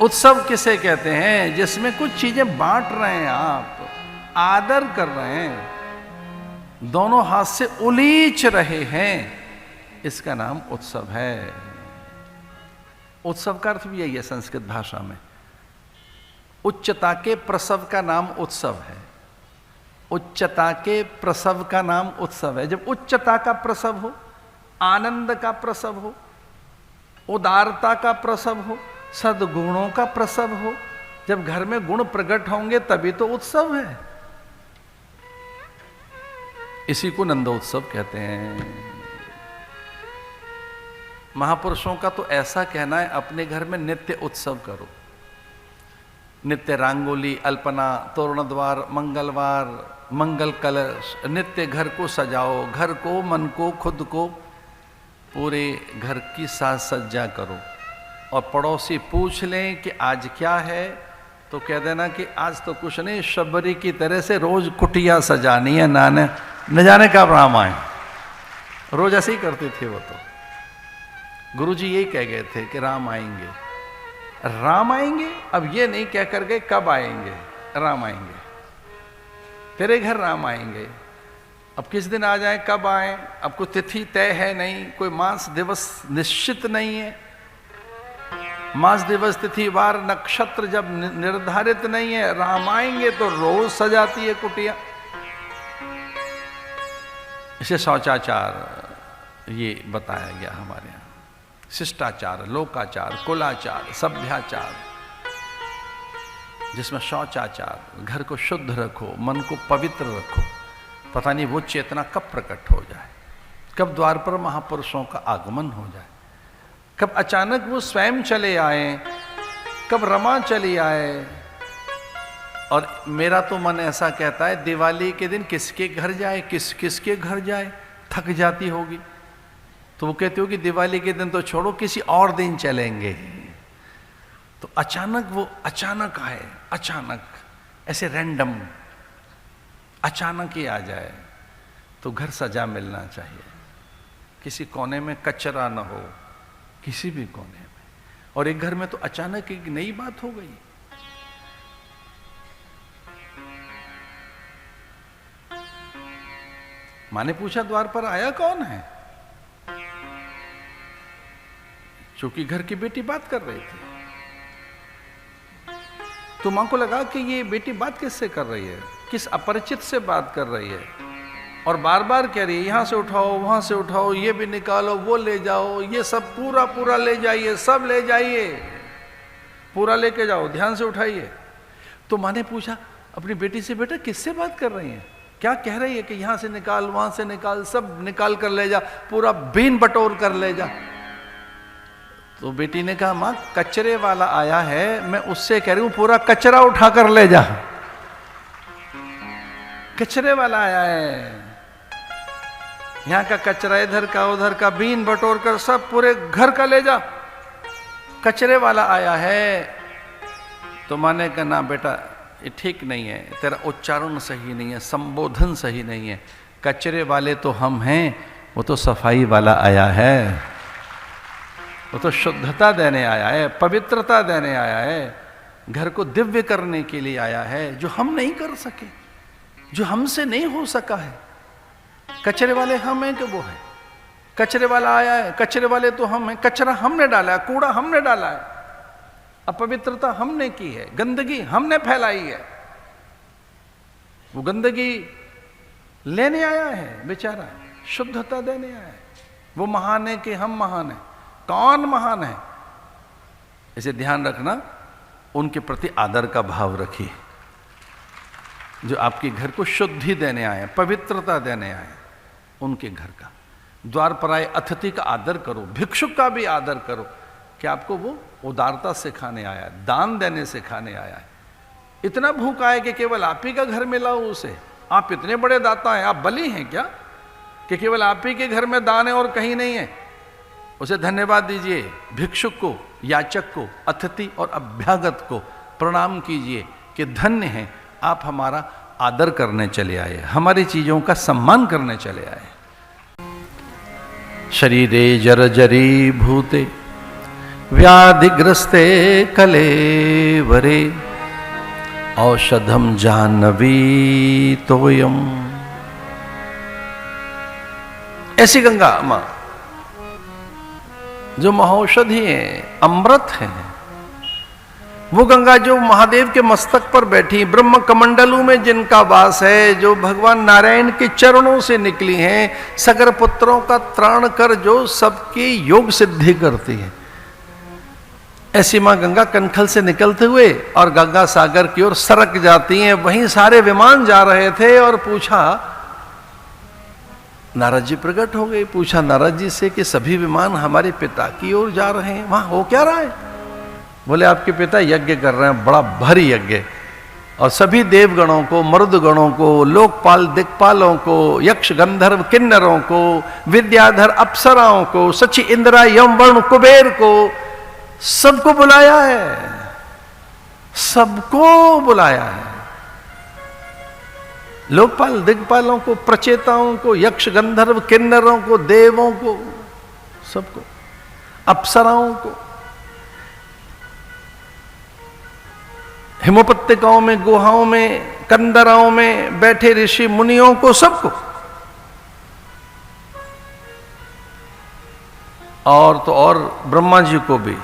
उत्सव किसे कहते हैं? जिसमें कुछ चीजें बांट रहे हैं, आप आदर कर रहे हैं, दोनों हाथ से उलीच रहे हैं, इसका नाम उत्सव है। उत्सव का अर्थ भी यही है संस्कृत भाषा में। उच्चता के प्रसव का नाम उत्सव है। उच्चता के प्रसव का नाम उत्सव है। जब उच्चता का प्रसव हो, आनंद का प्रसव हो, उदारता का प्रसव हो, सद्गुणों का प्रसव हो, जब घर में गुण प्रकट होंगे तभी तो उत्सव है। इसी को नंदोत्सव कहते हैं। महापुरुषों का तो ऐसा कहना है, अपने घर में नित्य उत्सव करो। नित्य रंगोली, अल्पना, तोरण द्वार, मंगलवार, मंगल कलश, नित्य घर को सजाओ। घर को, मन को, खुद को, पूरे घर की साज सज्जा करो। और पड़ोसी पूछ लें कि आज क्या है, तो कह देना कि आज तो कुछ नहीं, शबरी की तरह से रोज कुटिया सजानी है, न जाने कब राम आए। रोज ऐसे ही करते थे वो तो। गुरुजी यही कह गए थे कि राम आएंगे, राम आएंगे। अब ये नहीं कह कर गए कब आएंगे, राम आएंगे, तेरे घर राम आएंगे। अब किस दिन आ जाए, कब आए, अब कोई तिथि तय है नहीं, कोई मास दिवस निश्चित नहीं है। मास दिवस तिथि वार नक्षत्र जब निर्धारित नहीं है, राम आएंगे तो रोज सजाती है कुटिया। इसे शौचाचार ये बताया गया हमारे यहाँ। शिष्टाचार, लोकाचार, कुलाचार, सभ्याचार, जिसमें शौचाचार, घर को शुद्ध रखो, मन को पवित्र रखो। पता नहीं वो चेतना कब प्रकट हो जाए, कब द्वार पर महापुरुषों का आगमन हो जाए, कब अचानक वो स्वयं चले आए, कब रमा चली आए। और मेरा तो मन ऐसा कहता है, दिवाली के दिन किसके घर जाए, किसके घर जाए, थक जाती होगी। तो वो कहते हो कि दिवाली के दिन तो छोड़ो, किसी और दिन चलेंगे। तो अचानक वो अचानक आए, अचानक ऐसे रैंडम अचानक ही आ जाए, तो घर सजा मिलना चाहिए। किसी कोने में कचरा न हो, किसी भी कोने में। और एक घर में तो अचानक एक नई बात हो गई। माँ ने पूछा, द्वार पर आया कौन है? चूंकि घर की बेटी बात कर रही थी, तो मां को लगा कि ये बेटी बात किससे कर रही है, किस अपरिचित से बात कर रही है। और बार बार कह रही है, यहां से उठाओ, वहां से उठाओ, ये भी निकालो, वो ले जाओ, ये सब पूरा ले जाइए, सब ले जाइए, पूरा लेके जाओ, ध्यान से उठाइए। तो मां ने पूछा अपनी बेटी से, बेटा किससे बात कर रही है, क्या कह रही है कि यहां से निकाल, वहां से निकाल, सब निकाल कर ले जा, पूरा बीन बटोर कर ले जा। तो बेटी ने कहा, मां कचरे वाला आया है, मैं उससे कह रही हूं पूरा कचरा उठा कर ले जा। कचरे वाला आया है, यहां का कचरा इधर का उधर का बीन बटोर कर सब पूरे घर का ले जा, कचरे वाला आया है। तो मां ने कहा, ना बेटा ये ठीक नहीं है, तेरा उच्चारण सही नहीं है, संबोधन सही नहीं है। कचरे वाले तो हम हैं, वो तो सफाई वाला आया है, वो तो शुद्धता देने आया है, पवित्रता देने आया है, घर को दिव्य करने के लिए आया है, जो हम नहीं कर सके, जो हमसे नहीं हो सका है। कचरे वाले हम हैं कि वो है? कचरे वाला आया है, कचरे वाले तो हम हैं, कचरा हमने डाला है, कूड़ा हमने डाला है, अपवित्रता हमने की है, गंदगी हमने फैलाई है। वो गंदगी लेने आया है बेचारा, शुद्धता देने आया है। वो महान है कि हम महान हैं? कौन महान है? इसे ध्यान रखना, उनके प्रति आदर का भाव रखिए, जो आपके घर को शुद्धि देने आए, पवित्रता देने आए, उनके घर का। द्वार पर आए अतिथि का आदर करो, भिक्षुक का भी आदर करो, कि आपको वो उदारता सिखाने आया है, दान देने सिखाने आया है। इतना भूखा है कि केवल आप ही का घर मिला हो उसे, आप इतने बड़े दाता हैं, आप बली हैं क्या कि केवल आप ही के घर में दान है और कहीं नहीं है? उसे धन्यवाद दीजिए, भिक्षुक को, याचक को, अतिथि और अभ्यागत को प्रणाम कीजिए कि धन्य हैं, आप हमारा आदर करने चले आए, हमारी चीजों का सम्मान करने चले आए। शरीरे जर्जरी भूते व्याधिग्रस्ते कलेवरे औषधम जाह्नवी तोयम। ऐसी गंगा मां जो महौषधि है, अमृत है, वो गंगा जो महादेव के मस्तक पर बैठी, ब्रह्म कमंडलू में जिनका वास है, जो भगवान नारायण के चरणों से निकली हैं, सगर पुत्रों का त्राण कर जो सबकी योग सिद्धि करती है, ऐसी मां गंगा कनखल से निकलते हुए और गंगा सागर की ओर सरक जाती हैं। वहीं सारे विमान जा रहे थे और पूछा, नारद जी प्रकट हो गए, पूछा नारद जी से कि सभी विमान हमारे पिता की ओर जा रहे हैं, वहां हो क्या रहा है? बोले आपके पिता यज्ञ कर रहे हैं, बड़ा भारी यज्ञ, और सभी देवगणों को, मरुदगणों को, लोकपाल दिक्पालों को, यक्ष गंधर्व किन्नरों को, विद्याधर अप्सराओं को, सची इंद्रा यम वरुण कुबेर को, सबको बुलाया है, सबको बुलाया है। लोकपाल दिग्पालों को, प्रचेताओं को, यक्ष गंधर्व किन्नरों को, देवों को, सबको, अप्सराओं को, हिमोपत्तिकाओं में, गुहाओं में, कंदराओं में बैठे ऋषि मुनियों को, सबको। और तो और ब्रह्मा जी को भी।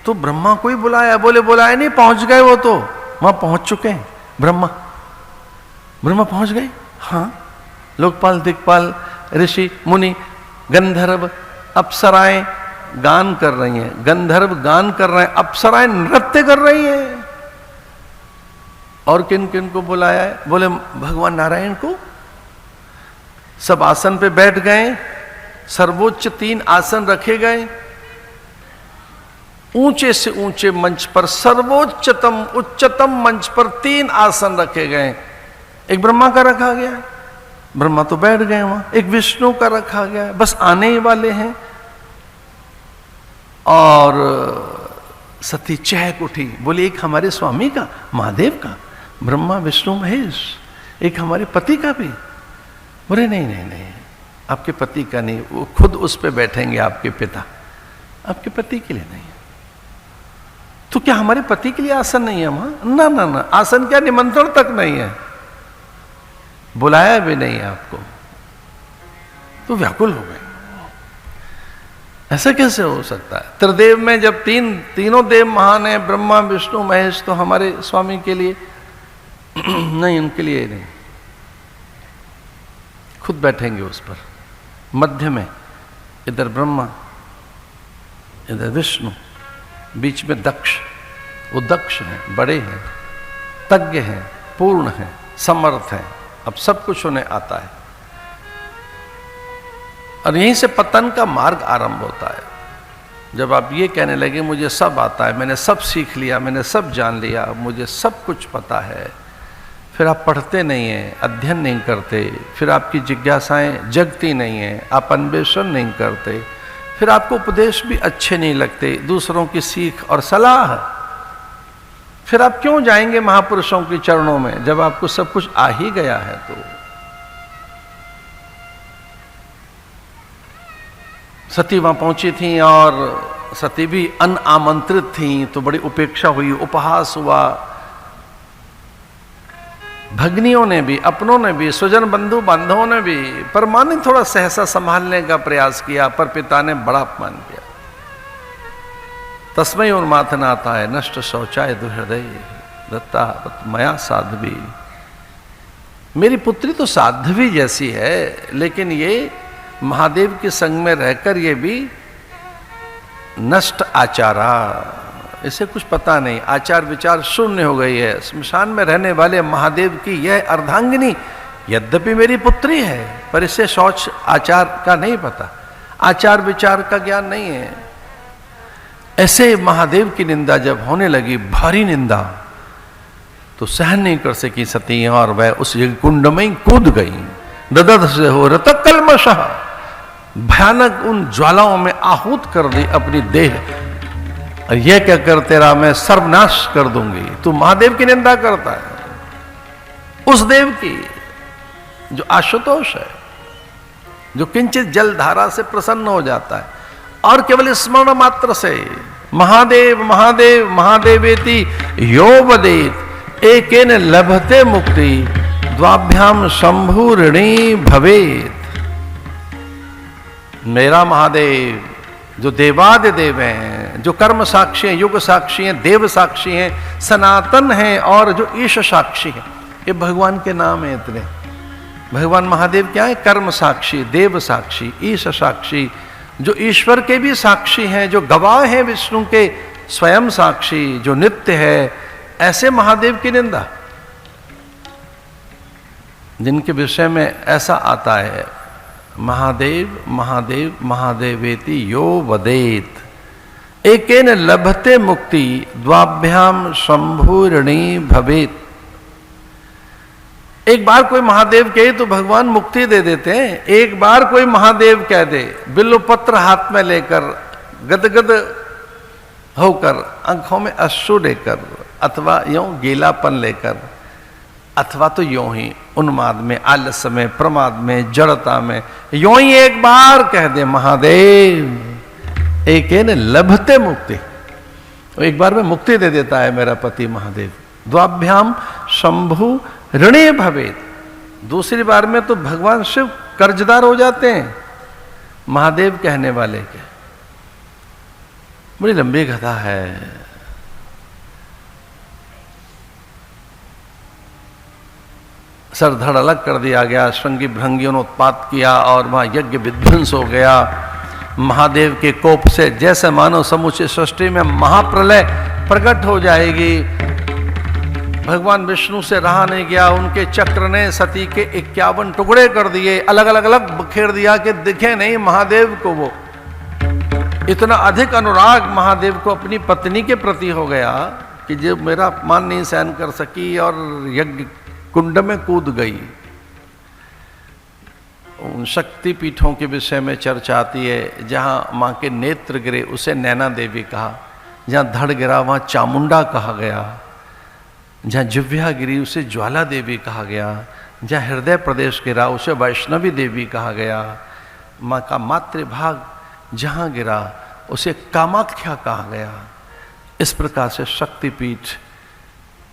तो ब्रह्मा को ही बुलाया? बोले बुलाया नहीं, पहुंच गए, वो तो वहां पहुंच चुके हैं। ब्रह्मा पहुंच गए। हाँ, लोकपाल दिक्पाल ऋषि मुनि गंधर्व अप्सराएं गान कर रही हैं, गंधर्व गान कर रहे हैं, अप्सराएं नृत्य कर रही हैं। और किन किन को बुलाया है? बोले भगवान नारायण को। सब आसन पे बैठ गए, सर्वोच्च 3 आसन रखे गए, ऊंचे से ऊंचे मंच पर, सर्वोच्चतम उच्चतम मंच पर 3 आसन रखे गए। एक ब्रह्मा का रखा गया, ब्रह्मा तो बैठ गए वहां। एक विष्णु का रखा गया, बस आने ही वाले हैं। और सती चहक उठी, बोली एक हमारे स्वामी का, महादेव का, ब्रह्मा विष्णु महेश, एक हमारे पति का भी। बोले नहीं नहीं नहीं, आपके पति का नहीं, वो खुद उस पे बैठेंगे, आपके पिता, आपके पति के लिए नहीं। तो क्या हमारे पति के लिए आसन नहीं है वहां? ना ना ना, आसन क्या, निमंत्रण तक नहीं है, बुलाया भी नहीं है आपको। तो व्याकुल हो गए, ऐसा कैसे हो सकता है? त्रिदेव में जब तीनों देव महान है, ब्रह्मा विष्णु महेश, तो हमारे स्वामी के लिए नहीं, उनके लिए नहीं, खुद बैठेंगे उस पर। मध्य में इधर ब्रह्मा, इधर विष्णु, बीच में दक्ष। वो दक्ष हैं, बड़े हैं, तज्ञ हैं, पूर्ण हैं, समर्थ हैं, अब सब कुछ उन्हें आता है। और यहीं से पतन का मार्ग आरंभ होता है। जब आप ये कहने लगे मुझे सब आता है, मैंने सब सीख लिया, मैंने सब जान लिया, मुझे सब कुछ पता है, फिर आप पढ़ते नहीं हैं, अध्ययन नहीं करते, फिर आपकी जिज्ञासाएं जगती नहीं हैं, आप अन्वेषण नहीं करते, फिर आपको उपदेश भी अच्छे नहीं लगते, दूसरों की सीख और सलाह, फिर आप क्यों जाएंगे महापुरुषों के चरणों में जब आपको सब कुछ आ ही गया है? तो सती वहां पहुंची थी और सती भी अनामंत्रित थी, तो बड़ी उपेक्षा हुई, उपहास हुआ। भग्नियों ने भी, अपनों ने भी, स्वजन बंधु बांधवों ने भी, पर मां ने थोड़ा सहसा संभालने का प्रयास किया, पर पिता ने बड़ा अपमान किया। तस्मै उन्माथनाता है नष्ट शौचाय दुहृदय दत्ता मया साध्वी। मेरी पुत्री तो साध्वी जैसी है, लेकिन ये महादेव के संग में रहकर ये भी नष्ट आचारा, इसे कुछ पता नहीं, आचार विचार शून्य हो गई है। स्मशान में रहने वाले महादेव की यह अर्धांगिनी यद्यपि मेरी पुत्री है, पर इसे शौच आचार का नहीं पता, आचार विचार का ज्ञान नहीं है। ऐसे महादेव की निंदा जब होने लगी, भारी निंदा, तो सहन नहीं कर सकी सती और वह उस कुंड में कूद गई। ददध से हो रतक कलमशः, भयानक उन ज्वालाओं में आहूत कर दी अपनी देह, और यह कहकर तेरा मैं सर्वनाश कर दूंगी। तू महादेव की निंदा करता है, उस देव की जो आशुतोष है, जो किंचित जलधारा से प्रसन्न हो जाता है और केवल स्मरण मात्र से महादेव महादेव महादेवेति यो वदेत एकेन लभते मुक्ति द्वाभ्याम शंभु ऋणी भवेत। मेरा महादेव जो देवादिदेव हैं, जो कर्म साक्षी हैं, युग साक्षी हैं, देव साक्षी हैं, सनातन हैं और जो ईश साक्षी हैं, ये भगवान के नाम है इतने। भगवान महादेव क्या है? कर्म साक्षी, देव साक्षी, ईश साक्षी, जो ईश्वर के भी साक्षी हैं, जो गवाह हैं विष्णु के, स्वयं साक्षी, जो नित्य है। ऐसे महादेव की निंदा, जिनके विषय में ऐसा आता है महादेव महादेव महादेवेति यो वदेत एकेन लभते मुक्ति द्वाभ्याम शंभु ऋणी भवेत। एक बार कोई महादेव कहे तो भगवान मुक्ति दे देते हैं। एक बार कोई महादेव कह दे, बिल्व पत्र हाथ में लेकर, गदगद होकर, आंखों में अश्रु लेकर, अथवा यूं गीलापन लेकर, अथवा तो यूं ही उन्माद में, आलस्य में, प्रमाद में, जड़ता में, यूं ही एक बार कह दे महादेव एकेन लभते मुक्ति, तो एक बार में मुक्ति दे देता है मेरा पति महादेव। द्वाभ्याम शंभु ऋणी भवेत, दूसरी बार में तो भगवान शिव कर्जदार हो जाते हैं महादेव कहने वाले के। बड़ी लंबी कथा है। सर धड़ अलग कर दिया गया, श्रृंगी भृंगियों ने उत्पात किया और वहां यज्ञ विध्वंस हो गया महादेव के कोप से। जैसे मानो समूचे सृष्टि में महाप्रलय प्रकट हो जाएगी। भगवान विष्णु से रहा नहीं गया, उनके चक्र ने सती के 51 टुकड़े कर दिए, अलग अलग अलग बखेर दिया कि दिखे नहीं महादेव को। वो इतना अधिक अनुराग महादेव को अपनी पत्नी के प्रति हो गया कि जो मेरा अपमान नहीं सहन कर सकी और यज्ञ कुंड में कूद गई। उन शक्ति पीठों के विषय में चर्चा आती है। जहां मां के नेत्र गिरे उसे नैना देवी कहा, जहां धड़ गिरा वहां चामुंडा कहा गया, जहां जिह्वा गिरी उसे ज्वाला देवी कहा गया, जहां हृदय प्रदेश गिरा उसे वैष्णवी देवी कहा गया। मां का मातृभाग जहां गिरा उसे कामाख्या कहा गया। इस प्रकार से शक्तिपीठ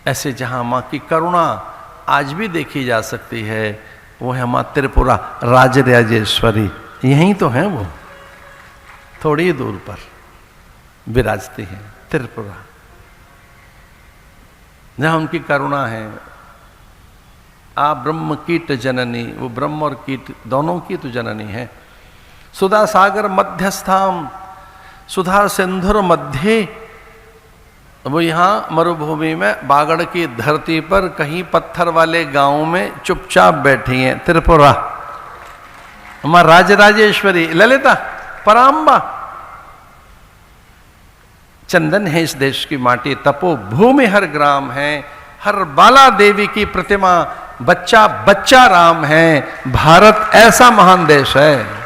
ऐसे जहां मां की करुणा आज भी देखी जा सकती है, वो है मां त्रिपुरा राजराजेश्वरी। यहीं तो है वो, थोड़ी दूर पर विराजती है त्रिपुरा, जहां उनकी करुणा है। आप ब्रह्म कीट जननी, वो ब्रह्म और कीट दोनों की तो जननी है। सुधा सागर मध्यस्थाम, सुधा सिंधुर मध्य, वो यहाँ मरुभूमि में बागड़ की धरती पर कहीं पत्थर वाले गांव में चुपचाप बैठी हैं त्रिपुरा मां राजराजेश्वरी ललिता परांबा। चंदन है इस देश की माटी, तपो भूमि हर ग्राम है, हर बाला देवी की प्रतिमा, बच्चा बच्चा राम है। भारत ऐसा महान देश है।